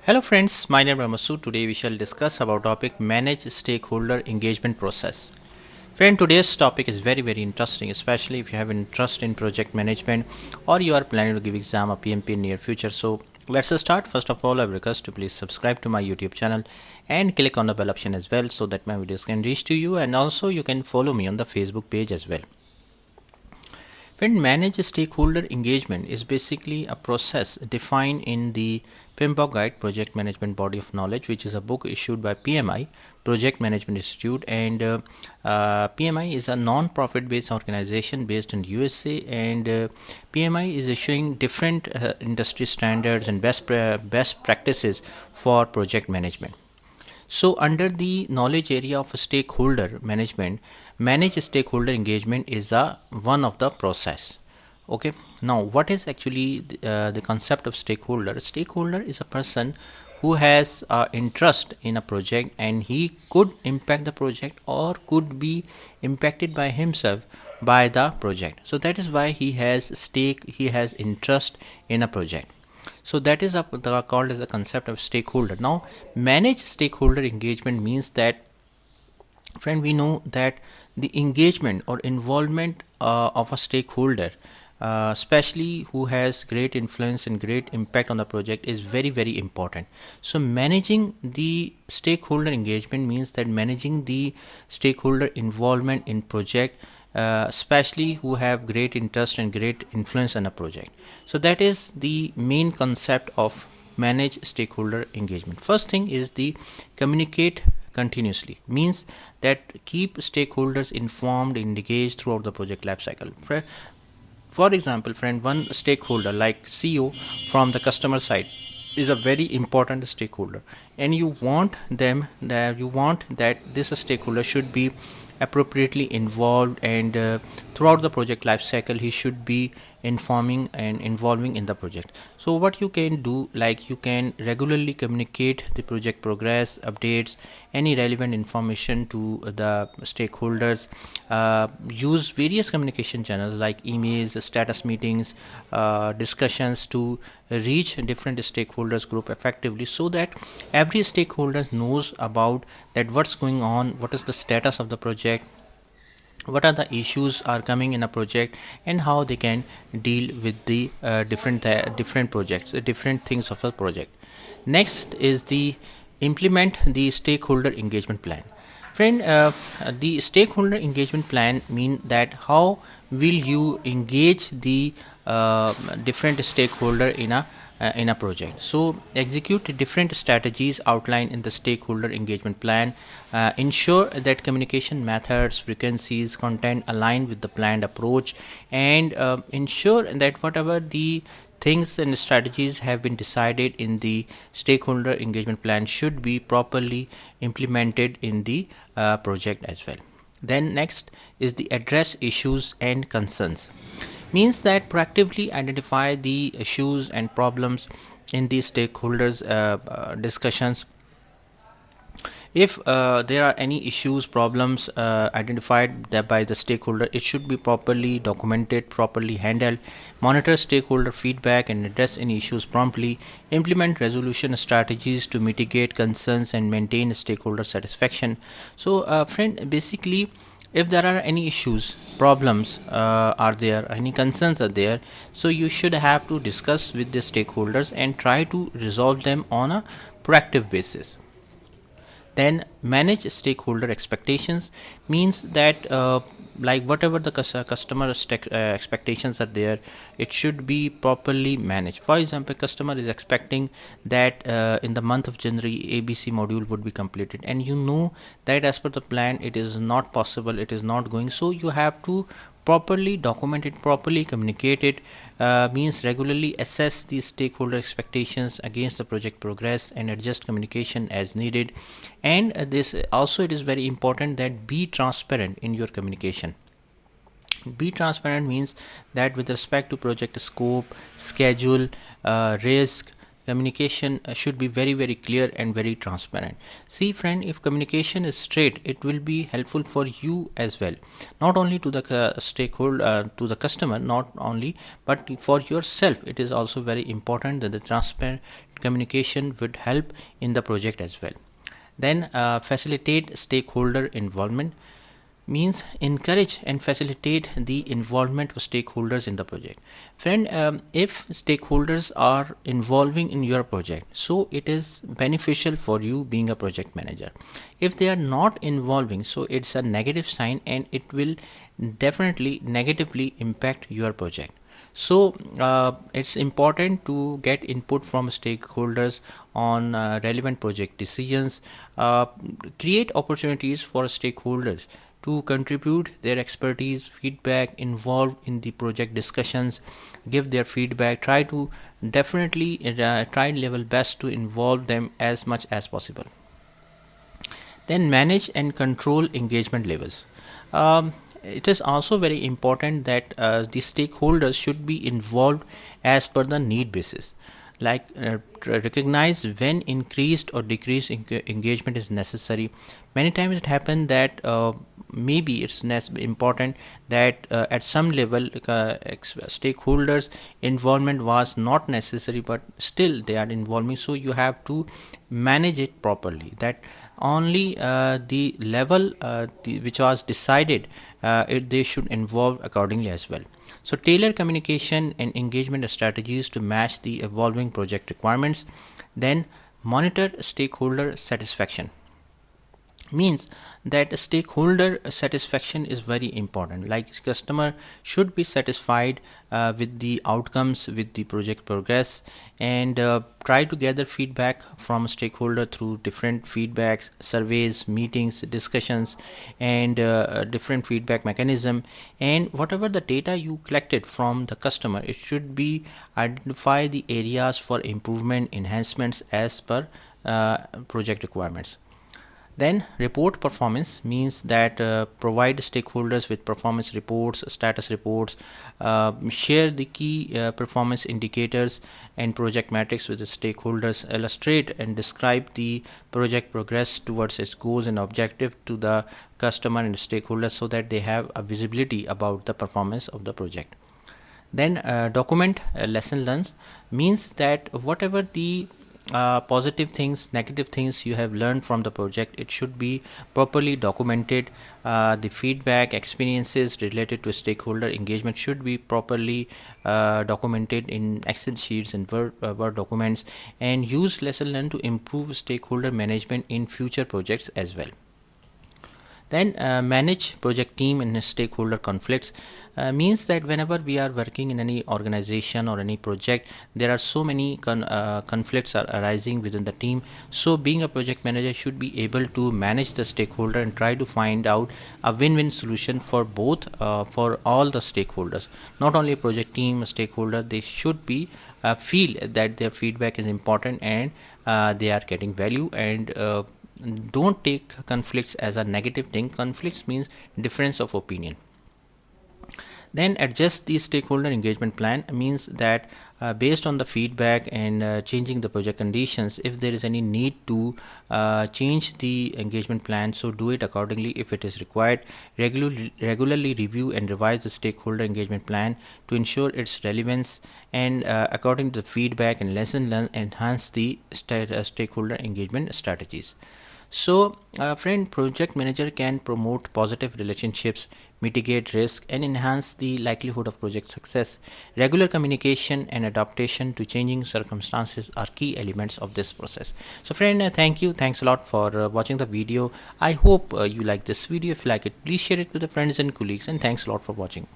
Hello friends, my name is Masood. Today we shall discuss about topic manage stakeholder engagement process. Friend, today's topic is very interesting, especially if you have interest in project management or you are planning to give exam or PMP in near future. So let's start. First of all, I request to please subscribe to my YouTube channel and click on the bell option as well so that my videos can reach to you, and also you can follow me on the Facebook page as well. When manage stakeholder engagement is basically a process defined in the PMBOK Guide Project Management Body of Knowledge, which is a book issued by PMI, Project Management Institute, and PMI is a non-profit based organization based in USA, and PMI is issuing different industry standards and best practices for project management. So under the knowledge area of stakeholder management, manage stakeholder engagement is a one of the process. Okay, now what is actually the concept of stakeholder? Stakeholder is a person who has interest in a project, and he could impact the project or could be impacted by himself by the project. So that is why he has interest in a project. So that is called as the concept of stakeholder. Now manage stakeholder engagement means that, friend, we know that the engagement or involvement of a stakeholder, especially who has great influence and great impact on the project, is very important. So managing the stakeholder engagement means that managing the stakeholder involvement in project, especially who have great interest and great influence on a project. So that is the main concept of manage stakeholder engagement. First thing is the communicate continuously, means that keep stakeholders informed and engaged throughout the project lifecycle. For example, friend, one stakeholder like CEO from the customer side is a very important stakeholder, and you want that this stakeholder should be appropriately involved, and throughout the project life cycle he should be informing and involving in the project. So what you can do, like, you can regularly communicate the project progress updates, any relevant information to the stakeholders. Use various communication channels like emails, status meetings, discussions to reach different stakeholders group effectively, so that every stakeholder knows about that what's going on, what is the status of the project, what are the issues are coming in a project, and how they can deal with the different projects, different things of a project. Next is the implement the stakeholder engagement plan. Friend, the stakeholder engagement plan mean that how will you engage the different stakeholder in a project. So execute different strategies outlined in the stakeholder engagement plan. Ensure that communication methods, frequencies, content align with the planned approach, and ensure that whatever the things and strategies have been decided in the stakeholder engagement plan should be properly implemented in the project as well. Then next is the address issues and concerns, means that proactively identify the issues and problems in the stakeholders discussions. If there are any issues, problems identified by the stakeholder, it should be properly documented, properly handled. Monitor stakeholder feedback and address any issues promptly. Implement resolution strategies to mitigate concerns and maintain stakeholder satisfaction. So friend, basically, if there are any issues, problems are there, any concerns are there, so you should have to discuss with the stakeholders and try to resolve them on a proactive basis. Then manage stakeholder expectations, means that like whatever the customer expectations are there, it should be properly managed. For example, customer is expecting that in the month of January ABC module would be completed, and you know that as per the plan it is not possible, it is not going. So you have to properly document it, properly communicate it. Means regularly assess the stakeholder expectations against the project progress and adjust communication as needed. And this also, it is very important that be transparent in your communication. Be transparent means that with respect to project scope, schedule, risk, communication should be very clear and very transparent. See friend, if communication is straight, it will be helpful for you as well, not only to the stakeholder, to the customer not only, but for yourself. It is also very important that the transparent communication would help in the project as well. Then facilitate stakeholder involvement, means encourage and facilitate the involvement of stakeholders in the project. Friend, if stakeholders are involving in your project, so it is beneficial for you being a project manager. If they are not involving, so it's a negative sign and it will definitely negatively impact your project. So it's important to get input from stakeholders on relevant project decisions. Create opportunities for stakeholders to contribute their expertise, feedback, involve in the project discussions, give their feedback. Try to definitely try level best to involve them as much as possible. Then manage and control engagement levels. It is also very important that the stakeholders should be involved as per the need basis, like recognize when increased or decreased engagement is necessary. Many times it happens that maybe it's important that at some level stakeholders involvement was not necessary, but still they are involving, so you have to manage it properly, that only the level which was decided, they should involve accordingly as well. So tailor communication and engagement strategies to match the evolving project requirements. Then monitor stakeholder satisfaction, means that stakeholder satisfaction is very important, like customer should be satisfied with the outcomes, with the project progress, and try to gather feedback from stakeholder through different feedbacks, surveys, meetings, discussions, and different feedback mechanism. And whatever the data you collected from the customer, it should be identify the areas for improvement, enhancements as per project requirements. Then report performance, means that provide stakeholders with performance reports, status reports, share the key performance indicators and project metrics with the stakeholders, illustrate and describe the project progress towards its goals and objective to the customer and stakeholders, so that they have a visibility about the performance of the project. Then document lesson learned, means that whatever the positive things, negative things you have learned from the project, it should be properly documented. The feedback, experiences related to stakeholder engagement should be properly documented in Excel sheets and Word documents, and use lesson learned to improve stakeholder management in future projects as well. Then manage project team and stakeholder conflicts, means that whenever we are working in any organization or any project, there are so many conflicts are arising within the team. So being a project manager should be able to manage the stakeholder and try to find out a win-win solution for both, for all the stakeholders, not only a project team, a stakeholder. They should be feel that their feedback is important and they are getting value, and don't take conflicts as a negative thing. Conflicts means difference of opinion. Then adjust the stakeholder engagement plan, means that based on the feedback and changing the project conditions, if there is any need to change the engagement plan, so do it accordingly if it is required. Regularly review and revise the stakeholder engagement plan to ensure its relevance, and according to the feedback and lesson learned, enhance the stakeholder engagement strategies. So friend, project manager can promote positive relationships, mitigate risk, and enhance the likelihood of project success. Regular communication and adaptation to changing circumstances are key elements of this process. So friend, thank you, thanks a lot for watching the video. I hope you like this video. If you like it, please share it with the friends and colleagues, and thanks a lot for watching.